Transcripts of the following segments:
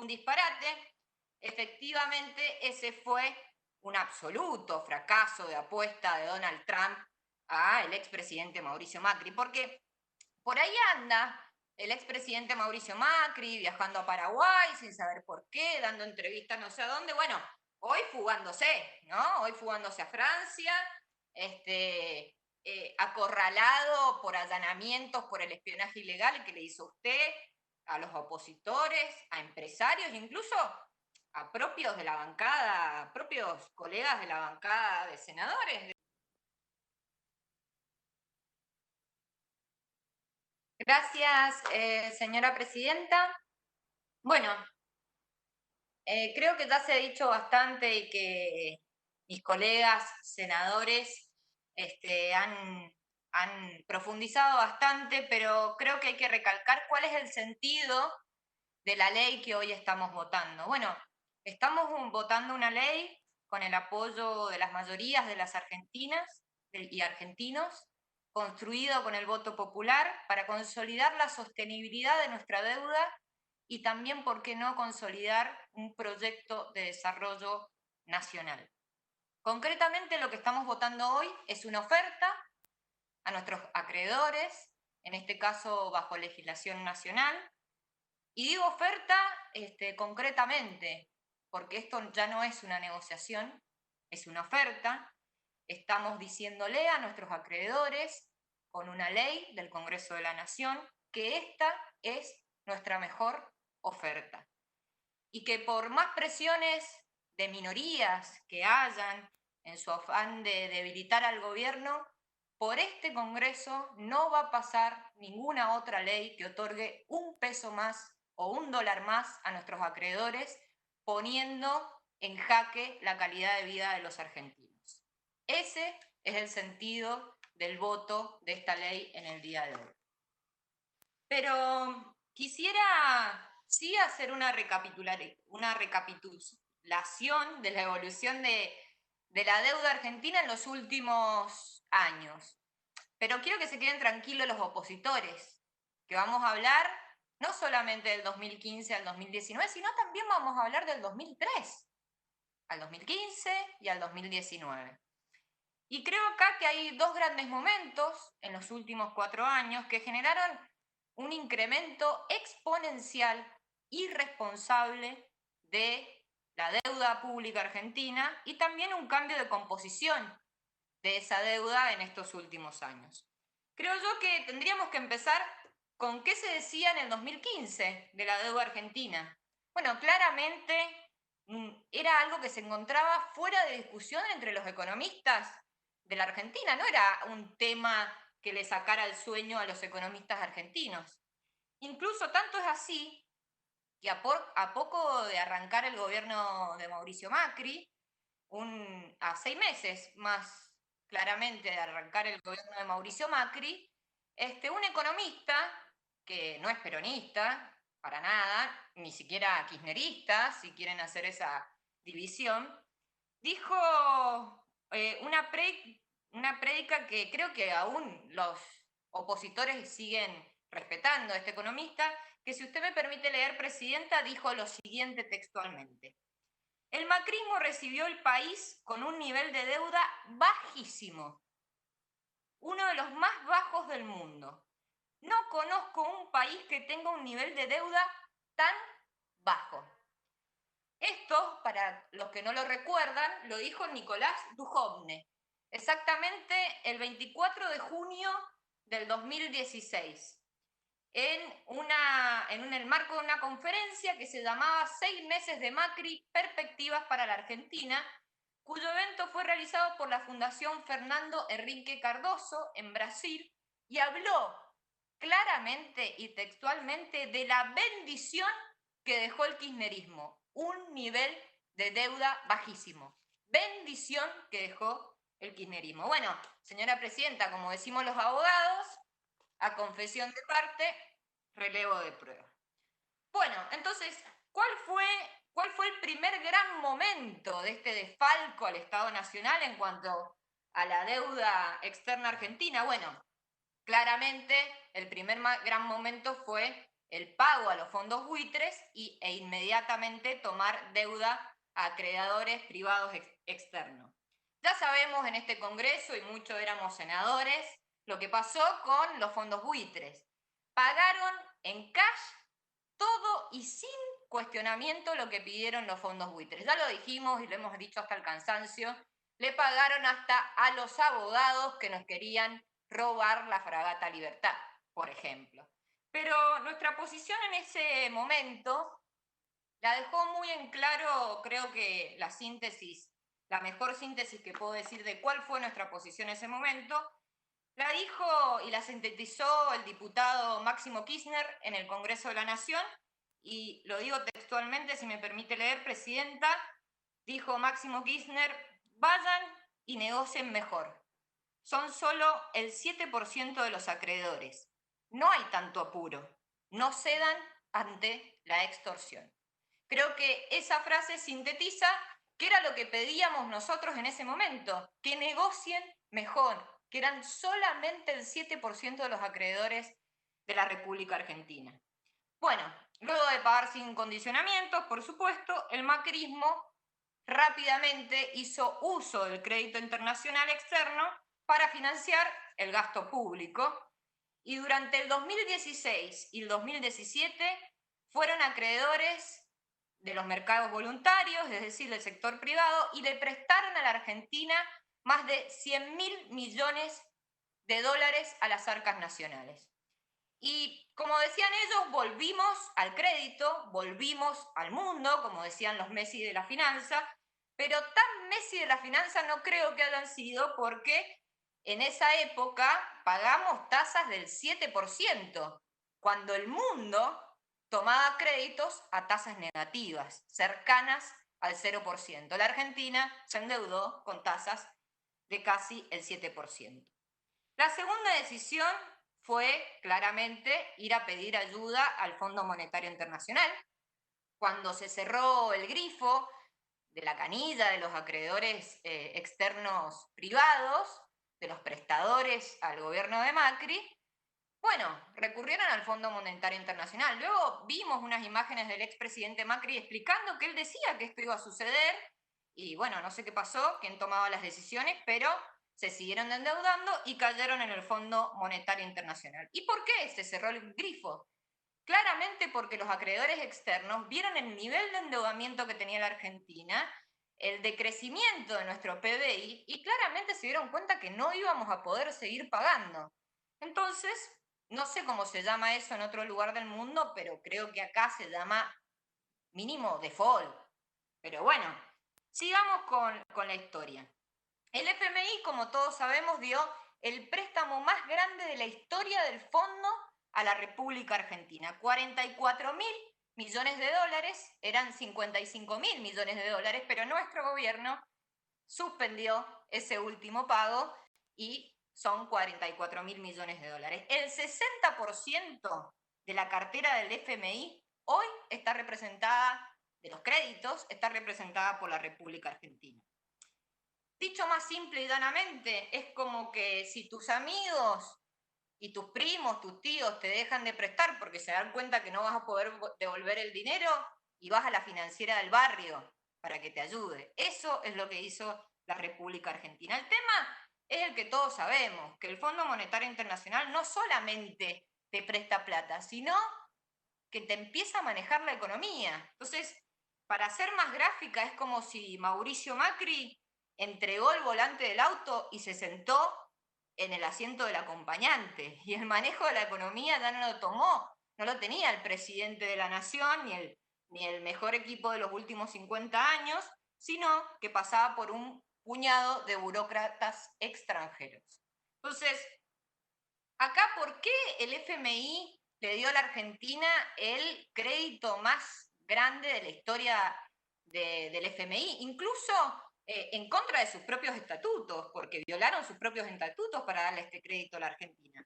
disparate. Efectivamente, ese fue un absoluto fracaso de apuesta de Donald Trump al expresidente Mauricio Macri, porque por ahí anda el expresidente Mauricio Macri viajando a Paraguay sin saber por qué, dando entrevistas no sé a dónde. Bueno, hoy fugándose, ¿no? Hoy fugándose a Francia, acorralado por allanamientos, por el espionaje ilegal que le hizo usted a los opositores, a empresarios, incluso a propios de la bancada, a propios colegas de la bancada de senadores. Gracias, señora presidenta. Bueno, creo que ya se ha dicho bastante y que mis colegas senadores han profundizado bastante, pero creo que hay que recalcar cuál es el sentido de la ley que hoy estamos votando. Bueno, estamos votando una ley con el apoyo de las mayorías de las argentinas y argentinos, construido con el voto popular para consolidar la sostenibilidad de nuestra deuda y también, ¿por qué no?, consolidar un proyecto de desarrollo nacional. Concretamente, lo que estamos votando hoy es una oferta a nuestros acreedores, en este caso bajo legislación nacional, y digo oferta concretamente, porque esto ya no es una negociación, es una oferta. Estamos diciéndole a nuestros acreedores, con una ley del Congreso de la Nación, que esta es nuestra mejor oferta. Y que por más presiones de minorías que hayan en su afán de debilitar al gobierno, por este Congreso no va a pasar ninguna otra ley que otorgue un peso más o un dólar más a nuestros acreedores, poniendo en jaque la calidad de vida de los argentinos. Ese es el sentido del voto de esta ley en el día de hoy. Pero quisiera sí hacer una recapitulación de la evolución de la deuda argentina en los últimos años. Pero quiero que se queden tranquilos los opositores, que vamos a hablar no solamente del 2015 al 2019, sino también vamos a hablar del 2003 al 2015 y al 2019. Y creo acá que hay dos grandes momentos en los últimos 4 años que generaron un incremento exponencial irresponsable de la deuda pública argentina y también un cambio de composición de esa deuda en estos últimos años. Creo yo que tendríamos que empezar con qué se decía en el 2015 de la deuda argentina. Bueno, claramente era algo que se encontraba fuera de discusión entre los economistas de la Argentina, no era un tema que le sacara el sueño a los economistas argentinos. Incluso tanto es así que a poco de arrancar el gobierno de Mauricio Macri, a 6 meses más claramente de arrancar el gobierno de Mauricio Macri, un economista que no es peronista, para nada, ni siquiera kirchnerista, si quieren hacer esa división, dijo una prédica que creo que aún los opositores siguen respetando a este economista, que si usted me permite leer, presidenta, dijo lo siguiente textualmente: el macrismo recibió el país con un nivel de deuda bajísimo, uno de los más bajos del mundo. No conozco un país que tenga un nivel de deuda tan bajo. Esto, para los que no lo recuerdan, lo dijo Nicolás Dujovne, exactamente el 24 de junio del 2016, en el marco de una conferencia que se llamaba 6 meses de Macri, perspectivas para la Argentina, cuyo evento fue realizado por la Fundación Fernando Henrique Cardoso en Brasil, y habló claramente y textualmente de la bendición que dejó el kirchnerismo, un nivel de deuda bajísimo. Bendición que dejó el kirchnerismo. Bueno, señora presidenta, como decimos los abogados, a confesión de parte, relevo de prueba. Bueno, entonces, ¿cuál fue el primer gran momento de este desfalco al Estado Nacional en cuanto a la deuda externa argentina? Bueno, claramente el primer gran momento fue el pago a los fondos buitres e inmediatamente tomar deuda a acreedores privados externos. Ya sabemos en este Congreso, y muchos éramos senadores, lo que pasó con los fondos buitres. Pagaron en cash todo y sin cuestionamiento lo que pidieron los fondos buitres. Ya lo dijimos y lo hemos dicho hasta el cansancio, le pagaron hasta a los abogados que nos querían robar la fragata Libertad, por ejemplo. Pero nuestra posición en ese momento la dejó muy en claro, creo que la síntesis, la mejor síntesis que puedo decir de cuál fue nuestra posición en ese momento, la dijo y la sintetizó el diputado Máximo Kirchner en el Congreso de la Nación, y lo digo textualmente, si me permite leer, Presidenta, dijo Máximo Kirchner: vayan y negocien mejor. Son solo el 7% de los acreedores. No hay tanto apuro. No cedan ante la extorsión. Creo que esa frase sintetiza qué era lo que pedíamos nosotros en ese momento, que negocien mejor, que eran solamente el 7% de los acreedores de la República Argentina. Bueno, luego de pagar sin condicionamientos, por supuesto, el macrismo rápidamente hizo uso del crédito internacional externo para financiar el gasto público, y durante el 2016 y el 2017 fueron acreedores de los mercados voluntarios, es decir, del sector privado, y le prestaron a la Argentina más de 100.000 millones de dólares a las arcas nacionales. Y como decían ellos, volvimos al crédito, volvimos al mundo, como decían los Messi de la finanza, pero tan Messi de la finanza no creo que hayan sido, porque en esa época pagamos tasas del 7%, cuando el mundo tomaba créditos a tasas negativas, cercanas al 0%. La Argentina se endeudó con tasas de casi el 7%. La segunda decisión fue claramente ir a pedir ayuda al Fondo Monetario Internacional. Cuando se cerró el grifo de la canilla de los acreedores externos privados, de los prestadores al gobierno de Macri, bueno, recurrieron al Fondo Monetario Internacional. Luego vimos unas imágenes del expresidente Macri explicando que él decía que esto iba a suceder, y bueno, no sé qué pasó, quién tomaba las decisiones, pero se siguieron endeudando y cayeron en el Fondo Monetario Internacional. ¿Y por qué se cerró el grifo? Claramente porque los acreedores externos vieron el nivel de endeudamiento que tenía la Argentina, el decrecimiento de nuestro PBI, y claramente se dieron cuenta que no íbamos a poder seguir pagando. Entonces, no sé cómo se llama eso en otro lugar del mundo, pero creo que acá se llama mínimo default. Pero bueno, sigamos con la historia. El FMI, como todos sabemos, dio el préstamo más grande de la historia del fondo a la República Argentina. 44.000 millones de dólares, eran 55.000 millones de dólares, pero nuestro gobierno suspendió ese último pago y son 44.000 millones de dólares. El 60% de la cartera del FMI hoy está representada, de los créditos, está representada por la República Argentina. Dicho más simple y llanamente, es como que si tus amigos y tus primos, tus tíos te dejan de prestar porque se dan cuenta que no vas a poder devolver el dinero, y vas a la financiera del barrio para que te ayude. Eso es lo que hizo la República Argentina. El tema es el que todos sabemos, que el Fondo Monetario Internacional no solamente te presta plata, sino que te empieza a manejar la economía. Entonces, para ser más gráfica, es como si Mauricio Macri entregó el volante del auto y se sentó en el asiento del acompañante, y el manejo de la economía ya no lo tomó, no lo tenía el presidente de la nación ni el mejor equipo de los últimos 50 años, sino que pasaba por un puñado de burócratas extranjeros. Entonces, acá, ¿por qué el FMI le dio a la Argentina el crédito más grande de la historia del FMI? Incluso en contra de sus propios estatutos, porque violaron sus propios estatutos para darle este crédito a la Argentina.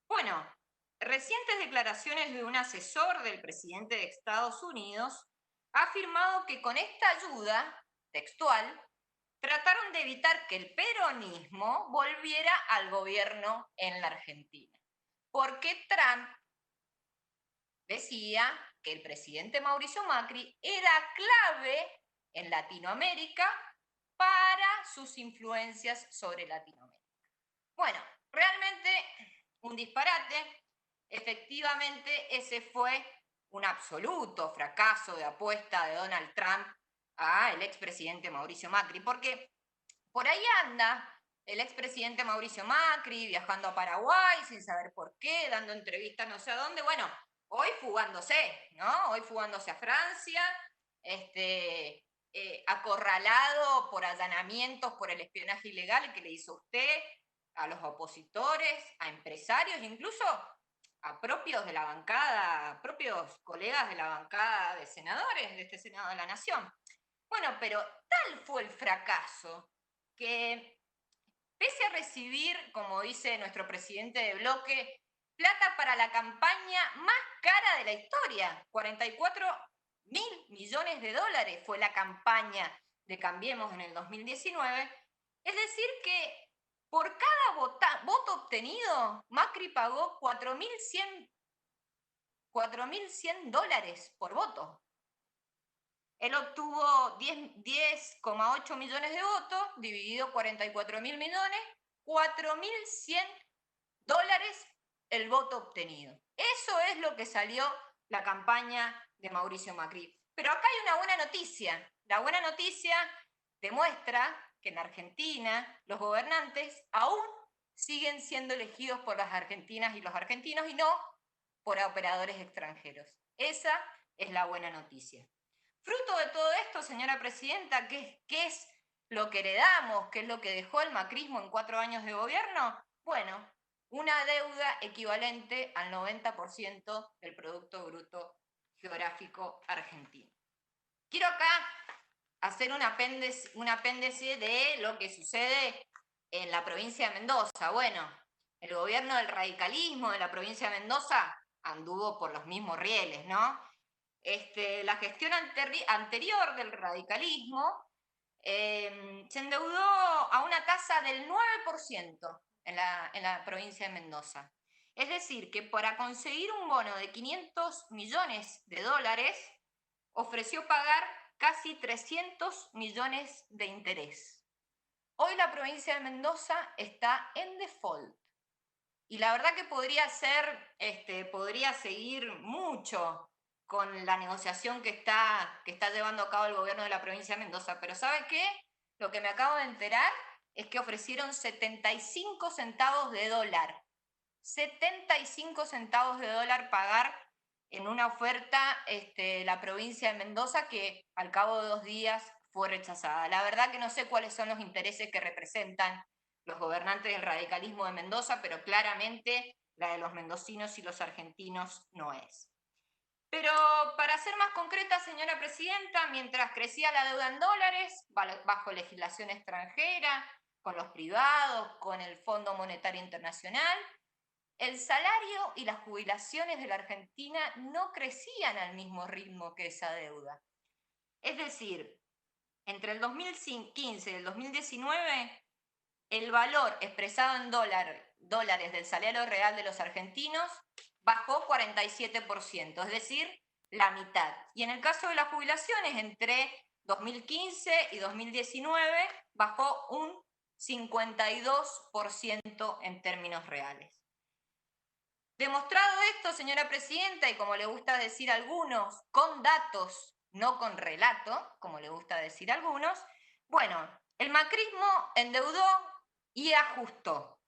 Bueno, recientes declaraciones de un asesor del presidente de Estados Unidos ha afirmado que con esta ayuda textual trataron de evitar que el peronismo volviera al gobierno en la Argentina, porque Trump decía que el presidente Mauricio Macri era clave en Latinoamérica para sus influencias sobre Latinoamérica. Bueno, realmente un disparate. Efectivamente, ese fue un absoluto fracaso de apuesta de Donald Trump al expresidente Mauricio Macri, porque por ahí anda el expresidente Mauricio Macri viajando a Paraguay sin saber por qué, dando entrevistas no sé a dónde. Bueno, hoy fugándose, ¿no? Hoy fugándose a Francia, acorralado por allanamientos, por el espionaje ilegal que le hizo usted a los opositores, a empresarios, incluso a propios de la bancada, a propios colegas de la bancada de senadores de este Senado de la Nación. Bueno, pero tal fue el fracaso que pese a recibir, como dice nuestro presidente de bloque, plata para la campaña más cara de la historia, 44.000 millones de dólares fue la campaña de Cambiemos en el 2019, es decir que por cada voto obtenido, Macri pagó 4.100 dólares por voto. Él obtuvo 10,8 millones de votos, dividido 44.000 millones, 4.100 dólares el voto obtenido. Eso es lo que salió la campaña de Mauricio Macri. Pero acá hay una buena noticia. La buena noticia demuestra que en Argentina los gobernantes aún siguen siendo elegidos por las argentinas y los argentinos y no por operadores extranjeros. Esa es la buena noticia. Fruto de todo esto, señora presidenta, ¿qué es lo que heredamos? ¿Qué es lo que dejó el macrismo en 4 años de gobierno? Bueno, una deuda equivalente al 90% del Producto Bruto Geográfico argentino. Quiero acá hacer un apéndice de lo que sucede en la provincia de Mendoza. Bueno, el gobierno del radicalismo de la provincia de Mendoza anduvo por los mismos rieles, ¿no? La gestión anterior del radicalismo se endeudó a una tasa del 9% en la provincia de Mendoza. Es decir, que para conseguir un bono de 500 millones de dólares, ofreció pagar casi 300 millones de interés. Hoy la provincia de Mendoza está en default. Y la verdad que podría seguir mucho con la negociación que está llevando a cabo el gobierno de la provincia de Mendoza. Pero ¿sabe qué? Lo que me acabo de enterar es que ofrecieron 75 centavos de dólar. 75 centavos de dólar pagar en una oferta la provincia de Mendoza que al cabo de 2 días fue rechazada. La verdad que no sé cuáles son los intereses que representan los gobernantes del radicalismo de Mendoza, pero claramente la de los mendocinos y los argentinos no es. Pero para ser más concreta, señora presidenta, mientras crecía la deuda en dólares, bajo legislación extranjera, con los privados, con el Fondo Monetario Internacional, el salario y las jubilaciones de la Argentina no crecían al mismo ritmo que esa deuda. Es decir, entre el 2015 y el 2019, el valor expresado en dólares del salario real de los argentinos bajó 47%, es decir, la mitad. Y en el caso de las jubilaciones, entre 2015 y 2019, bajó un 52% en términos reales. Demostrado esto, señora presidenta, y como le gusta decir a algunos, con datos, no con relato, como le gusta decir a algunos, bueno, el macrismo endeudó y ajustó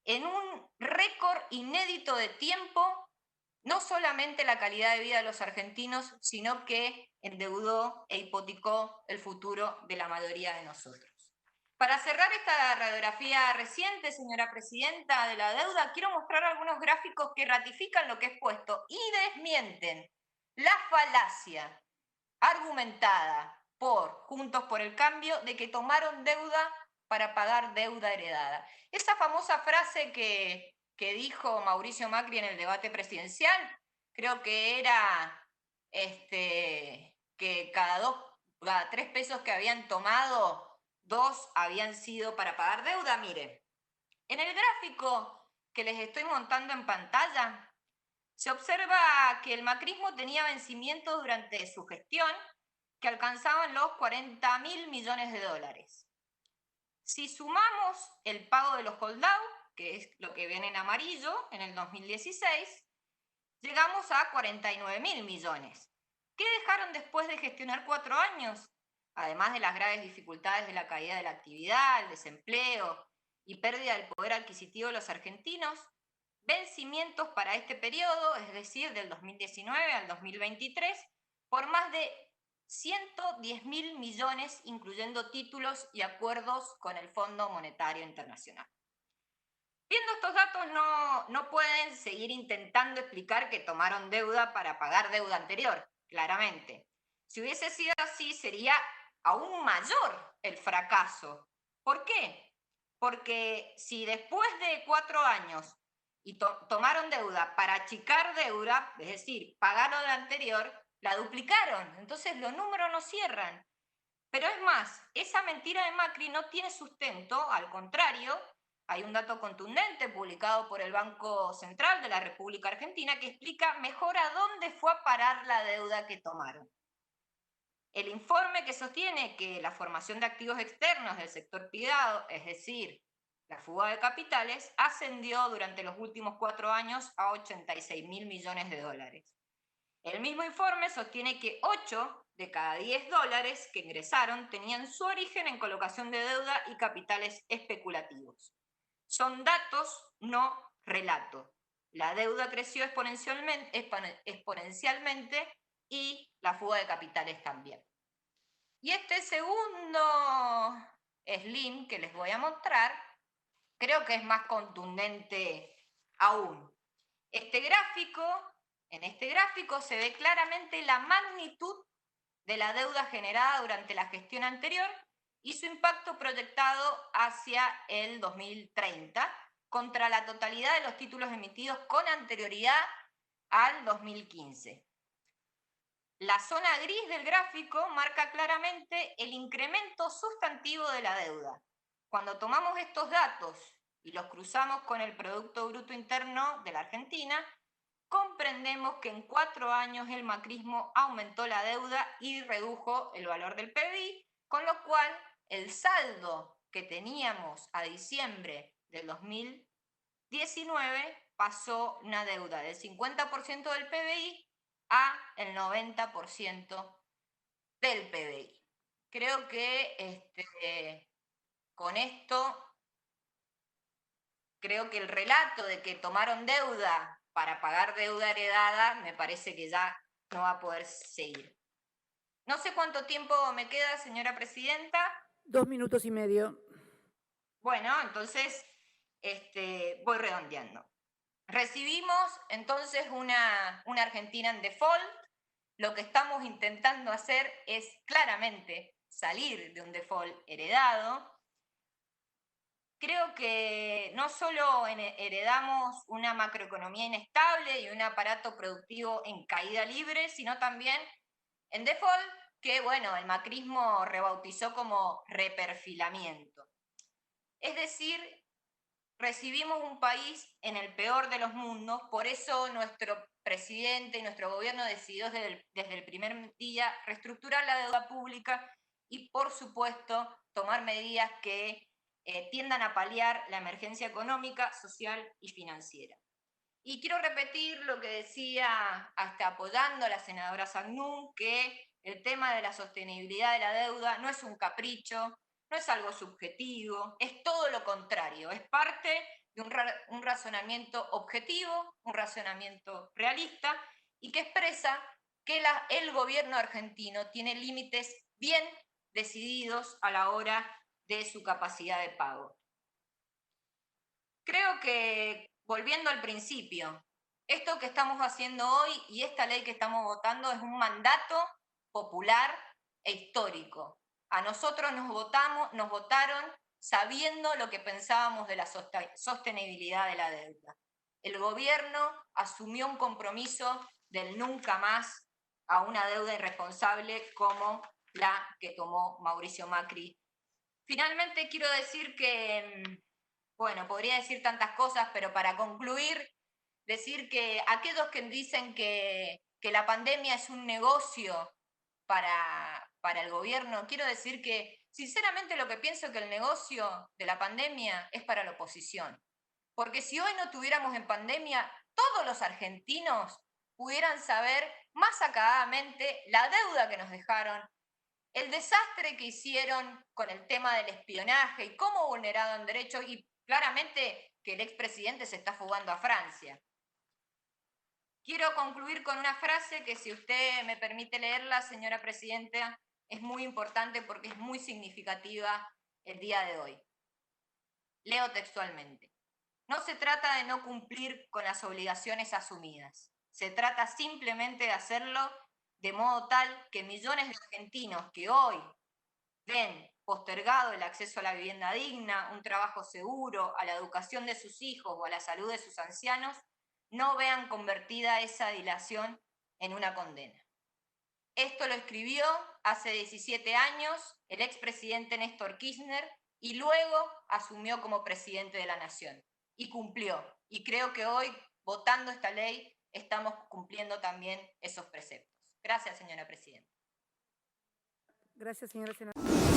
en un récord inédito de tiempo, no solamente la calidad de vida de los argentinos, sino que endeudó e hipotecó el futuro de la mayoría de nosotros. Para cerrar esta radiografía reciente, señora presidenta, de la deuda, quiero mostrar algunos gráficos que ratifican lo que he expuesto y desmienten la falacia argumentada por Juntos por el Cambio de que tomaron deuda para pagar deuda heredada. Esa famosa frase que dijo Mauricio Macri en el debate presidencial, creo que era que cada 3 pesos que habían tomado, 2 habían sido para pagar deuda. Mire, en el gráfico que les estoy montando en pantalla, Se observa que el macrismo tenía vencimientos durante su gestión que alcanzaban los 40.000 millones de dólares. Si sumamos el pago de los holdout, que es lo que ven en amarillo, en el 2016, llegamos a 49.000 millones. ¿Qué dejaron después de gestionar 4 años? Además de las graves dificultades de la caída de la actividad, el desempleo y pérdida del poder adquisitivo de los argentinos, vencimientos para este periodo, es decir, del 2019 al 2023, por más de 110.000 millones, incluyendo títulos y acuerdos con el Fondo Monetario Internacional. Viendo estos datos, no pueden seguir intentando explicar que tomaron deuda para pagar deuda anterior, claramente. Si hubiese sido así, sería aún mayor el fracaso. ¿Por qué? Porque si después de 4 años y tomaron deuda para achicar deuda, es decir, pagaron la anterior, la duplicaron. Entonces los números no cierran. Pero es más, esa mentira de Macri no tiene sustento, al contrario, hay un dato contundente publicado por el Banco Central de la República Argentina que explica mejor a dónde fue a parar la deuda que tomaron. El informe que sostiene que la formación de activos externos del sector privado, es decir, la fuga de capitales, ascendió durante los últimos 4 años a 86.000 millones de dólares. El mismo informe sostiene que 8 de cada 10 dólares que ingresaron tenían su origen en colocación de deuda y capitales especulativos. Son datos, no relato. La deuda creció exponencialmente y la fuga de capitales también. Y este segundo slim que les voy a mostrar, creo que es más contundente aún. En este gráfico se ve claramente la magnitud de la deuda generada durante la gestión anterior y su impacto proyectado hacia el 2030 contra la totalidad de los títulos emitidos con anterioridad al 2015. La zona gris del gráfico marca claramente el incremento sustantivo de la deuda. Cuando tomamos estos datos y los cruzamos con el Producto Bruto Interno de la Argentina, comprendemos que en 4 años el macrismo aumentó la deuda y redujo el valor del PBI, con lo cual el saldo que teníamos a diciembre del 2019 pasó una deuda del 50% del PBI a el 90% del PBI. Creo que con esto, creo que el relato de que tomaron deuda para pagar deuda heredada, me parece que ya no va a poder seguir. No sé cuánto tiempo me queda, señora presidenta. 2 minutos y medio. Bueno, entonces voy redondeando. Recibimos entonces una Argentina en default. Lo que estamos intentando hacer es claramente salir de un default heredado. Creo que no solo heredamos una macroeconomía inestable y un aparato productivo en caída libre, sino también en default, que bueno, el macrismo rebautizó como reperfilamiento. Es decir, recibimos un país en el peor de los mundos, por eso nuestro presidente y nuestro gobierno decidió desde el primer día reestructurar la deuda pública y, por supuesto, tomar medidas que tiendan a paliar la emergencia económica, social y financiera. Y quiero repetir lo que decía, hasta apoyando a la senadora Sagnún, que el tema de la sostenibilidad de la deuda no es un capricho, no es algo subjetivo, es todo lo contrario, es parte de un razonamiento objetivo, un razonamiento realista y que expresa que el gobierno argentino tiene límites bien decididos a la hora de su capacidad de pago. Creo que, volviendo al principio, esto que estamos haciendo hoy y esta ley que estamos votando es un mandato popular e histórico. A nosotros nos votaron sabiendo lo que pensábamos de la sostenibilidad de la deuda. El gobierno asumió un compromiso del nunca más a una deuda irresponsable como la que tomó Mauricio Macri. Finalmente quiero decir que, bueno, podría decir tantas cosas, pero para concluir, decir que aquellos que dicen que la pandemia es un negocio para el gobierno, quiero decir que sinceramente lo que pienso es que el negocio de la pandemia es para la oposición. Porque si hoy no tuviéramos en pandemia, todos los argentinos pudieran saber más acabadamente la deuda que nos dejaron, el desastre que hicieron con el tema del espionaje y cómo vulneraron derechos y claramente que el expresidente se está fugando a Francia. Quiero concluir con una frase que, si usted me permite leerla, señora presidenta, es muy importante porque es muy significativa el día de hoy. Leo textualmente. No se trata de no cumplir con las obligaciones asumidas. Se trata simplemente de hacerlo de modo tal que millones de argentinos que hoy ven postergado el acceso a la vivienda digna, un trabajo seguro, a la educación de sus hijos o a la salud de sus ancianos, no vean convertida esa dilación en una condena. Esto lo escribió hace 17 años el expresidente Néstor Kirchner y luego asumió como presidente de la Nación. Y cumplió. Y creo que hoy, votando esta ley, estamos cumpliendo también esos preceptos. Gracias, señora presidenta. Gracias, señora senadora.